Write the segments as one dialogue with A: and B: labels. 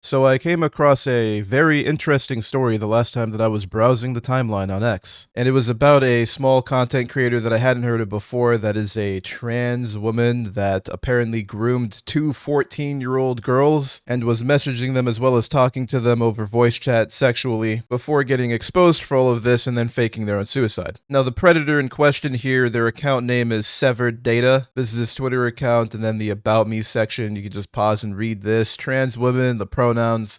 A: So I came across a very interesting story the last time that I was browsing the timeline on X. And it was about a small content creator that I hadn't heard of before that is a trans woman that apparently groomed two 14-year-old girls and was messaging them as well as talking to them over voice chat sexually before getting exposed for all of this and then faking their own suicide. Now the predator in question here, their account name is SeveredData. This is his Twitter account, and then the About Me section, you can just pause and read this. Trans woman, the pronouns.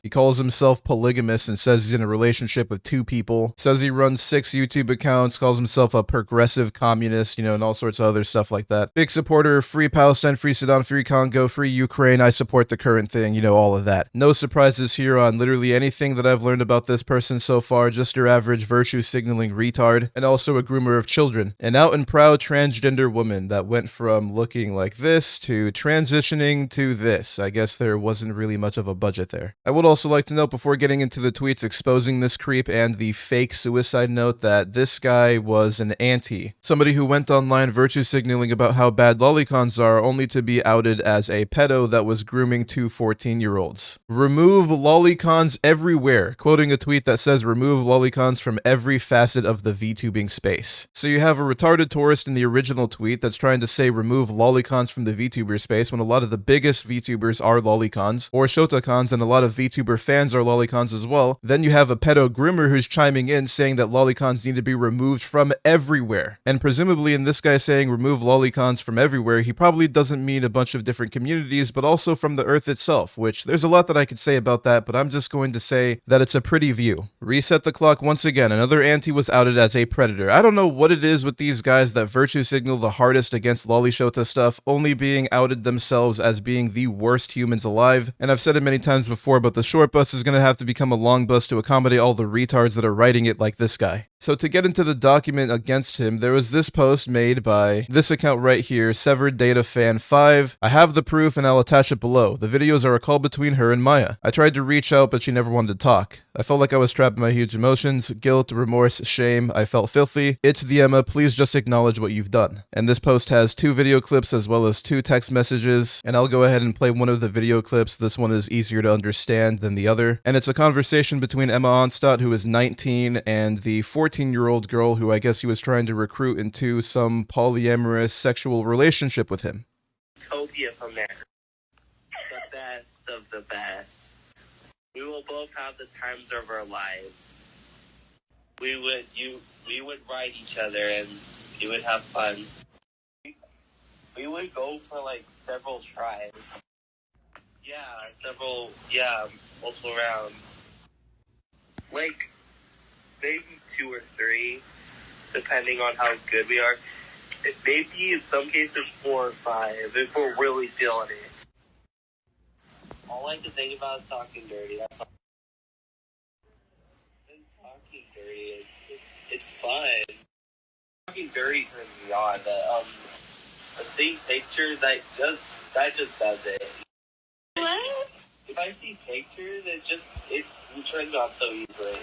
A: He calls himself polygamous and says he's in a relationship with two people. Says he runs 6 YouTube accounts, calls himself a progressive communist, and all sorts of other stuff like that. Big supporter of free Palestine, free Sudan, free Congo, free Ukraine. I support the current thing, all of that. No surprises here on literally anything that I've learned about this person so far. Just your average virtue signaling retard, and also a groomer of children. An out and proud transgender woman that went from looking like this to transitioning to this. I guess there wasn't really much of a budget there. I would also like to note before getting into the tweets exposing this creep and the fake suicide note that this guy was an auntie. Somebody who went online virtue signaling about how bad lolicons are only to be outed as a pedo that was grooming two 14-year-olds. Remove lolicons everywhere, quoting a tweet that says remove lolicons from every facet of the VTubing space. So you have a retarded tourist in the original tweet that's trying to say remove lolicons from the VTuber space when a lot of the biggest VTubers are lolicons, or shotacons, and a lot of VTuber fans are lolicons as well. Then you have a pedo groomer who's chiming in saying that lolicons need to be removed from everywhere. And presumably in this guy saying remove lolicons from everywhere, he probably doesn't mean a bunch of different communities, but also from the earth itself, which there's a lot that I could say about that, but I'm just going to say that it's a pretty view. Reset the clock once again. Another auntie was outed as a predator. I don't know what it is with these guys that virtue signal the hardest against lolishota stuff, only being outed themselves as being the worst humans alive. And I've said it many times before, but the short bus is going to have to become a long bus to accommodate all the retards that are writing it like this guy. So to get into the document against him, there was this post made by this account right here, SeveredData Fan 5. I have the proof and I'll attach it below. The videos are a call between her and Maya. I tried to reach out, but she never wanted to talk. I felt like I was trapped in my huge emotions, guilt, remorse, shame. I felt filthy. It's the Emma, please just acknowledge what you've done. And this post has 2 video clips as well as 2 text messages, and I'll go ahead and play one of the video clips. This one is easier to understand than the other. And it's a conversation between Emma Onstott, who is 19, and the 14-year-old girl who I guess he was trying to recruit into some polyamorous sexual relationship with him.
B: Utopia from there. The best of the best. We will both have the times of our lives. We would ride each other and we would have fun. We would go for like several tries. Multiple rounds. Like maybe 2 or 3, depending on how good we are. Maybe in some cases 4 or 5 if we're really feeling it. All I can think about is talking dirty. That's all. And talking dirty, it's fun. Talking dirty turns me on. The seeing pictures, that just does it. What? If I see pictures, it turns me on so easily.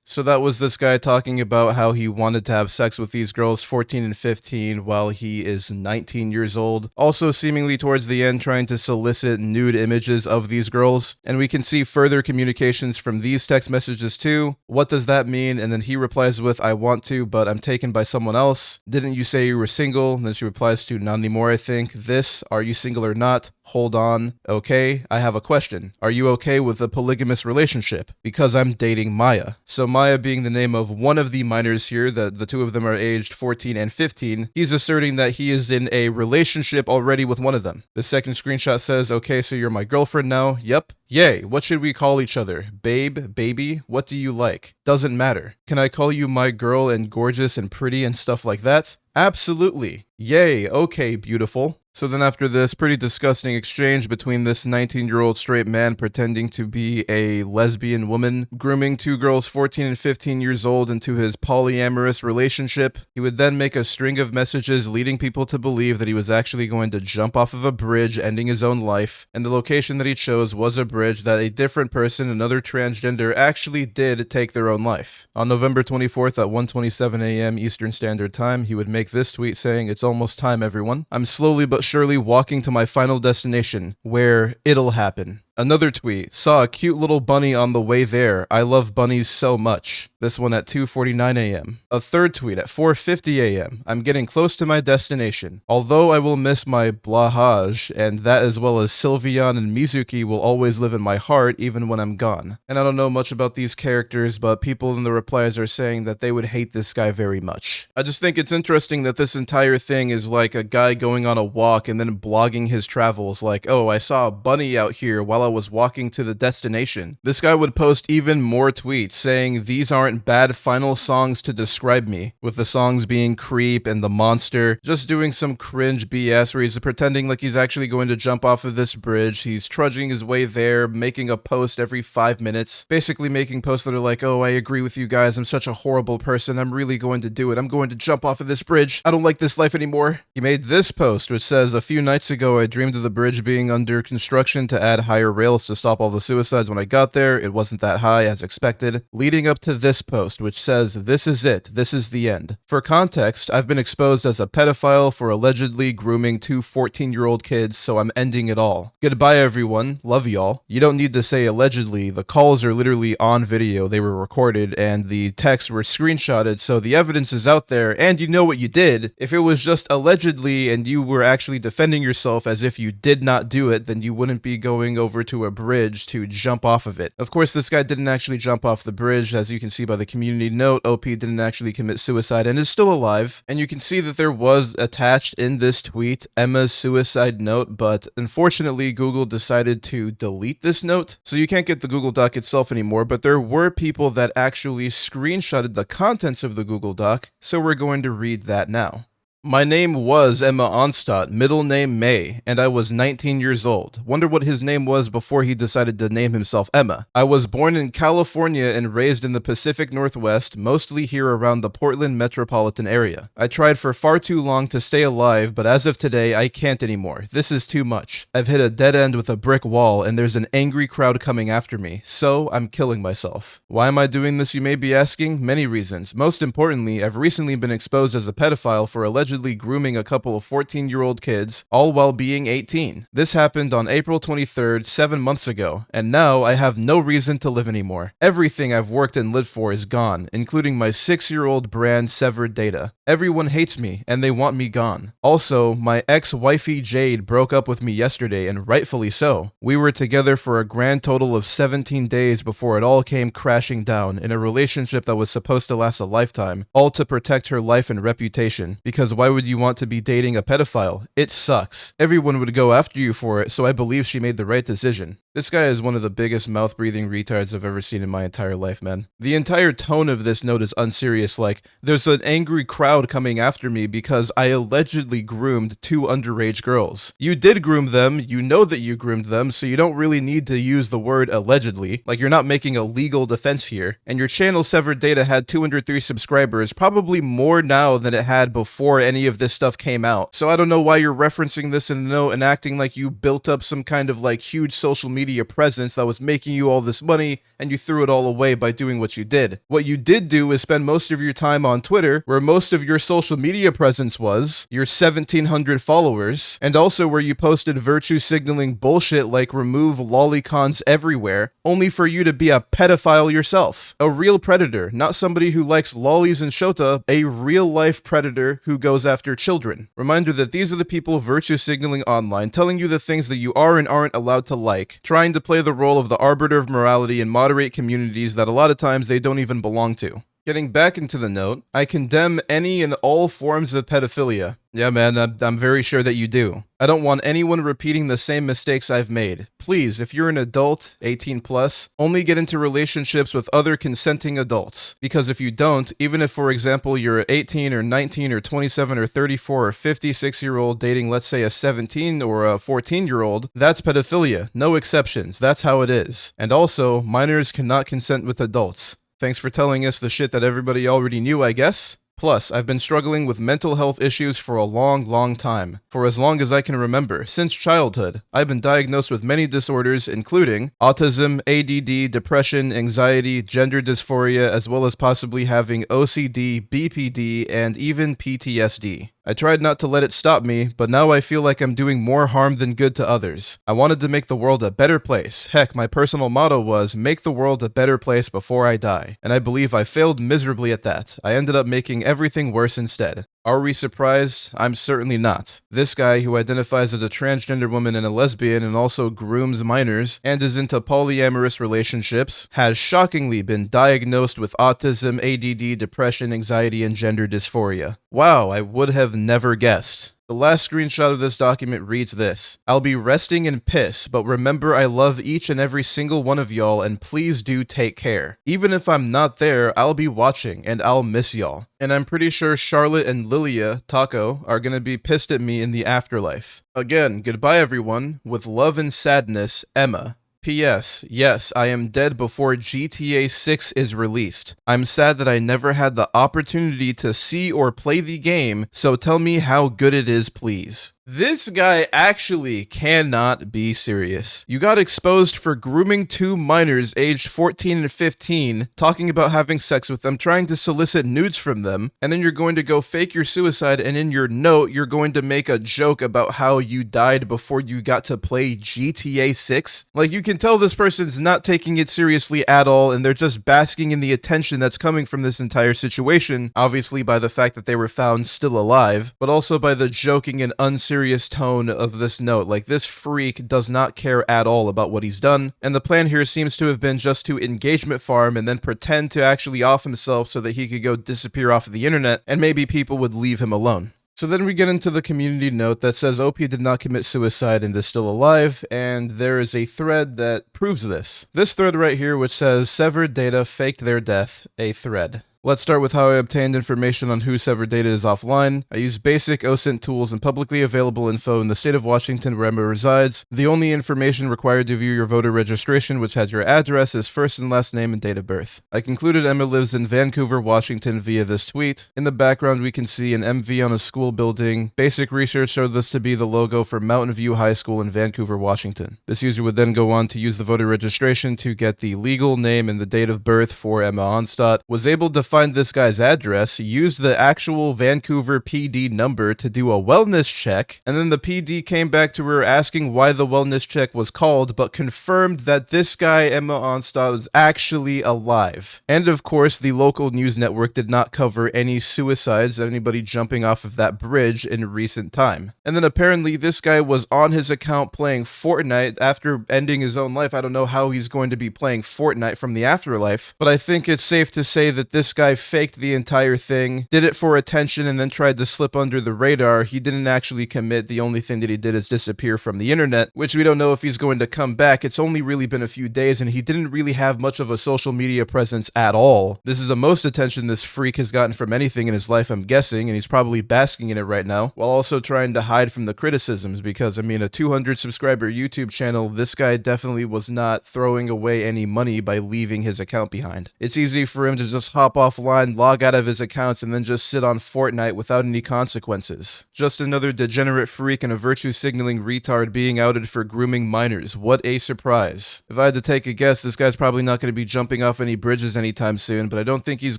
A: So that was this guy talking about how he wanted to have sex with these girls 14 and 15 while he is 19 years old. Also seemingly towards the end trying to solicit nude images of these girls. And we can see further communications from these text messages too. What does that mean? And then he replies with, I want to, but I'm taken by someone else. Didn't you say you were single? And then she replies to, not anymore, I think. This, are you single or not? Hold on. Okay, I have a question. Are you okay with a polygamous relationship? Because I'm dating Maya. So Maya being the name of one of the minors here, the 2 of them are aged 14 and 15, he's asserting that he is in a relationship already with one of them. The second screenshot says, okay, so you're my girlfriend now? Yep. Yay, what should we call each other? Babe, baby, what do you like? Doesn't matter. Can I call you my girl and gorgeous and pretty and stuff like that? Absolutely. Yay, okay, beautiful. So then after this pretty disgusting exchange between this 19-year-old straight man pretending to be a lesbian woman, grooming 2 girls 14 and 15 years old into his polyamorous relationship, he would then make a string of messages leading people to believe that he was actually going to jump off of a bridge, ending his own life, and the location that he chose was a bridge that a different person, another transgender, actually did take their own life. On November 24th at 1:27 a.m. Eastern Standard Time, he would make this tweet saying, "It's almost time, everyone. I'm slowly but surely walking to my final destination, where it'll happen." Another tweet, saw a cute little bunny on the way there. I love bunnies so much. This one at 2:49 a.m. A third tweet at 4:50 a.m. I'm getting close to my destination. Although I will miss my blahage, and that as well as Sylveon and Mizuki will always live in my heart even when I'm gone. And I don't know much about these characters, but people in the replies are saying that they would hate this guy very much. I just think it's interesting that this entire thing is like a guy going on a walk and then blogging his travels like, oh, I saw a bunny out here while I was walking to the destination. This guy would post even more tweets saying these aren't bad final songs to describe me, with the songs being Creep and The Monster, just doing some cringe BS where he's pretending like he's actually going to jump off of this bridge. He's trudging his way there, making a post every 5 minutes, basically making posts that are like, oh, I agree with you guys, I'm such a horrible person, I'm really going to do it, I'm going to jump off of this bridge, I don't like this life anymore. He made this post which says, a few nights ago I dreamed of the bridge being under construction to add higher rails to stop all the suicides. When I got there, it wasn't that high as expected. Leading up to this post which says, this is it, this is the end. For context, I've been exposed as a pedophile for allegedly grooming two 14-year-old kids, so I'm ending it all. Goodbye everyone, love y'all. You don't need to say allegedly, the calls are literally on video, they were recorded, and the texts were screenshotted, so the evidence is out there, and you know what you did. If it was just allegedly and you were actually defending yourself as if you did not do it, then you wouldn't be going over to a bridge to jump off of it. Of course, this guy didn't actually jump off the bridge, as you can see by the community note. OP didn't actually commit suicide and is still alive, and you can see that there was attached in this tweet Emma's suicide note, but unfortunately Google decided to delete this note, so you can't get the Google Doc itself anymore, but there were people that actually screenshotted the contents of the Google Doc, so we're going to read that now. My name was Emma Onstott, middle name May, and I was 19 years old. Wonder what his name was before he decided to name himself Emma. I was born in California and raised in the Pacific Northwest, mostly here around the Portland metropolitan area. I tried for far too long to stay alive, but as of today, I can't anymore. This is too much. I've hit a dead end with a brick wall, and there's an angry crowd coming after me, so I'm killing myself. Why am I doing this, you may be asking? Many reasons. Most importantly, I've recently been exposed as a pedophile for allegedly grooming a couple of 14-year-old kids, all while being 18. This happened on April 23rd, 7 months ago, and now I have no reason to live anymore. Everything I've worked and lived for is gone, including my 6-year-old brand SeveredData. Everyone hates me, and they want me gone. Also, my ex-wifey Jade broke up with me yesterday, and rightfully so. We were together for a grand total of 17 days before it all came crashing down in a relationship that was supposed to last a lifetime, all to protect her life and reputation. Because why would you want to be dating a pedophile? It sucks. Everyone would go after you for it, so I believe she made the right decision. This guy is one of the biggest mouth-breathing retards I've ever seen in my entire life, man. The entire tone of this note is unserious, like, there's an angry crowd coming after me because I allegedly groomed two underage girls. You did groom them, you know that you groomed them, so you don't really need to use the word allegedly. Like, you're not making a legal defense here. And your channel SeveredData had 203 subscribers, probably more now than it had before any of this stuff came out. So I don't know why you're referencing this in the note and acting like you built up some kind of like huge social media presence that was making you all this money and you threw it all away by doing what you did. What you did do is spend most of your time on Twitter, where most of your social media presence was, your 1,700 followers, and also where you posted virtue signaling bullshit like remove lolicons everywhere, only for you to be a pedophile yourself. A real predator, not somebody who likes lollies and shota, a real life predator who goes after children. Reminder that these are the people virtue signaling online, telling you the things that you are and aren't allowed to like, trying to play the role of the arbiter of morality and moderate communities that a lot of times they don't even belong to. Getting back into the note, I condemn any and all forms of pedophilia. Yeah, man, I'm very sure that you do. I don't want anyone repeating the same mistakes I've made. Please, if you're an adult, 18 plus, only get into relationships with other consenting adults. Because if you don't, even if, for example, you're 18 or 19 or 27 or 34 or 56-year-old dating, let's say, a 17 or a 14-year-old, that's pedophilia. No exceptions. That's how it is. And also, minors cannot consent with adults. Thanks for telling us the shit that everybody already knew, I guess. Plus, I've been struggling with mental health issues for a long time. For as long as I can remember, since childhood, I've been diagnosed with many disorders including autism, ADD, depression, anxiety, gender dysphoria, as well as possibly having OCD, BPD, and even PTSD. I tried not to let it stop me, but now I feel like I'm doing more harm than good to others. I wanted to make the world a better place. Heck, my personal motto was, make the world a better place before I die. And I believe I failed miserably at that. I ended up making everything worse instead. Are we surprised? I'm certainly not. This guy, who identifies as a transgender woman and a lesbian and also grooms minors, and is into polyamorous relationships, has shockingly been diagnosed with autism, ADD, depression, anxiety, and gender dysphoria. Wow, I would have never guessed. The last screenshot of this document reads this: I'll be resting in piss, but remember I love each and every single one of y'all, and please do take care. Even if I'm not there, I'll be watching, and I'll miss y'all. And I'm pretty sure Charlotte and Lilia, Taco, are gonna be pissed at me in the afterlife. Again, goodbye everyone. With love and sadness, Emma. P.S. Yes, I am dead before GTA 6 is released. I'm sad that I never had the opportunity to see or play the game, so tell me how good it is, please. This guy actually cannot be serious. You got exposed for grooming 2 minors aged 14 and 15, talking about having sex with them, trying to solicit nudes from them, and then you're going to go fake your suicide, and in your note, you're going to make a joke about how you died before you got to play GTA 6? Like, you can tell this person's not taking it seriously at all, and they're just basking in the attention that's coming from this entire situation, obviously by the fact that they were found still alive, but also by the joking and unserious tone of this note. Like, this freak does not care at all about what he's done, and the plan here seems to have been just to engagement farm and then pretend to actually off himself so that he could go disappear off of the internet, and maybe people would leave him alone. So then we get into the community note that says OP did not commit suicide and is still alive, and there is a thread that proves this. This thread right here, which says SeveredData faked their death, a thread. Let's start with how I obtained information on who SeveredData is offline. I use basic OSINT tools and publicly available info in the state of Washington where Emma resides. The only information required to view your voter registration, which has your address, is first and last name and date of birth. I concluded Emma lives in Vancouver, Washington via this tweet. In the background we can see an MV on a school building. Basic research showed this to be the logo for Mountain View High School in Vancouver, Washington. This user would then go on to use the voter registration to get the legal name and the date of birth for Emma Onstott. Was able to find this guy's address, used the actual Vancouver PD number to do a wellness check, and then the PD came back to her asking why the wellness check was called, but confirmed that this guy, Emma Onstott, was actually alive. And of course, the local news network did not cover any suicides, anybody jumping off of that bridge in recent time. And then apparently this guy was on his account playing Fortnite after ending his own life. I don't know how he's going to be playing Fortnite from the afterlife, but I think it's safe to say that this guy faked the entire thing, did it for attention, and then tried to slip under the radar. He didn't actually commit. The only thing that he did is disappear from the internet, which we don't know if he's going to come back. It's only really been a few days, and he didn't really have much of a social media presence at all. This is the most attention this freak has gotten from anything in his life, I'm guessing, and he's probably basking in it right now, while also trying to hide from the criticisms, because, I mean, a 200 subscriber YouTube channel, this guy definitely was not throwing away any money by leaving his account behind. It's easy for him to just hop offline, log out of his accounts, and then just sit on Fortnite without any consequences. Just another degenerate freak and a virtue signaling retard being outed for grooming minors. What a surprise. If I had to take a guess, this guy's probably not going to be jumping off any bridges anytime soon, but I don't think he's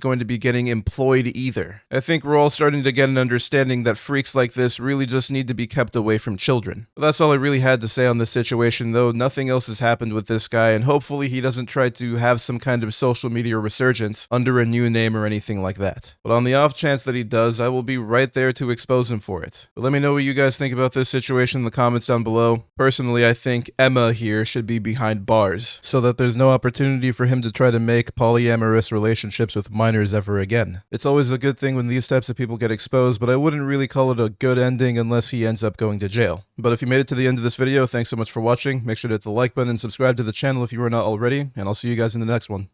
A: going to be getting employed either. I think we're all starting to get an understanding that freaks like this really just need to be kept away from children. But that's all I really had to say on this situation, though. Nothing else has happened with this guy, and hopefully he doesn't try to have some kind of social media resurgence under a new name or anything like that. But on the off chance that he does, I will be right there to expose him for it. But let me know what you guys think about this situation in the comments down below. Personally, I think Emma here should be behind bars, so that there's no opportunity for him to try to make polyamorous relationships with minors ever again. It's always a good thing when these types of people get exposed, but I wouldn't really call it a good ending unless he ends up going to jail. But if you made it to the end of this video, thanks so much for watching. Make sure to hit the like button and subscribe to the channel if you are not already, and I'll see you guys in the next one.